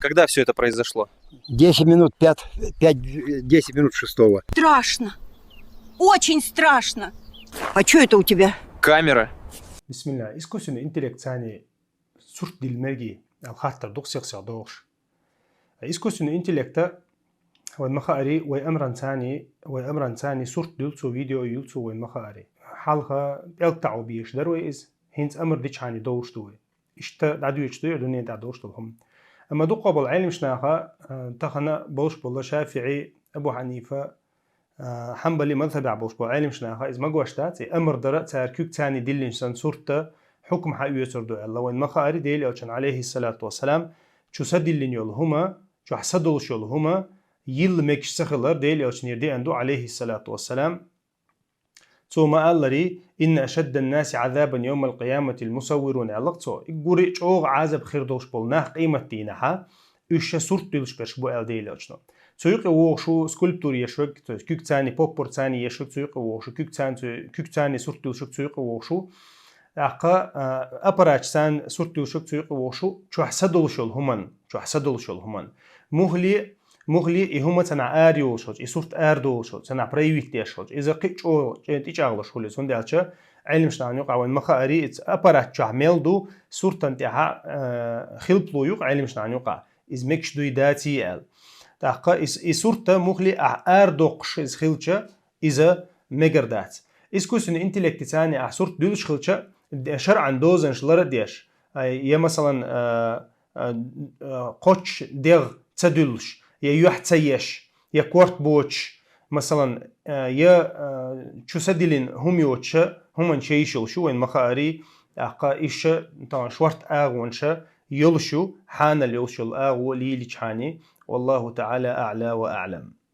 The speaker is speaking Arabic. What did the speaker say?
Когда все это произошло? 10 минут, 10 минут шестого. Страшно. Очень страшно. А что это у тебя? Камера. بسم الله искусственный интеллект ثاني صورة دي المرجي الخاطر دوق سيق دوغش искусственный интеллект وين مخاري وأمرا ثاني صورة دلتو فيديو يلتو وين مخاري حالها يلتعو بيش درويز هينز أمر ديش هاني دوغش دوي إشتا دعدو يشتو يردوني دع دوغش دوهم أما دو قبل علم شناخا تخنا بوش بالله شافعي أبو حنيفة حنبلي مذهب عبوش بو علم شناخا إذ ما قوشتات أمر درا تاركوك تاني دلين شان صورته حكم حق يسردو الله وين مخاري ديلي أوشان عليه الصلاة والسلام شو سدلين يول هما شو حسدلش يول هما يل مكش سخلر ديلي أوشان يردي أندو عليه الصلاة والسلام ثم قال لي إن أشد الناس عذابا يوم القيامة المصورون علقتو يقولي شوغ عذاب خير دوش بولناه قيمة دينها إيش صورت دلش برش بو ديلي أوشنا سويق ووشو سكولبتور يشوك كيك تاني بوبور تاني يشوك سويق ووشو كيك تاني صورت دلشوك سويق ووشو أقا أبراج سان صورت دلشوك سويق ووشو شو حسدلشول همان مغلي إهما تنع آريو شوج إصورت آردو شوج تنع بريويك دي شوج إذا قيتشو تيجي أغلش خلي سون دالشة علم شنان يقع وين مخاري إت أبراج شعمل دو صورت انتها خلبلو يقع علم شنان يقع إز مكش دوي داتي آل تاقا إصورت مغلي آردوقش إز خلشة إذا مجردات إسكوسن إنتلكت تاني صورت دولش خلشة شرعا دوزن شلر ديش يا مثلا قوتش ديغ تدلش يا يحتيش يا كورت بوتش مثلا يا شو سدلين هم يوتش هم شيشل شو وين مخاري أقا إيش طبعا شورت آغونشة يلشو حان اللي يلشو الآغو لي ليشحاني والله تعالى أعلى وأعلم.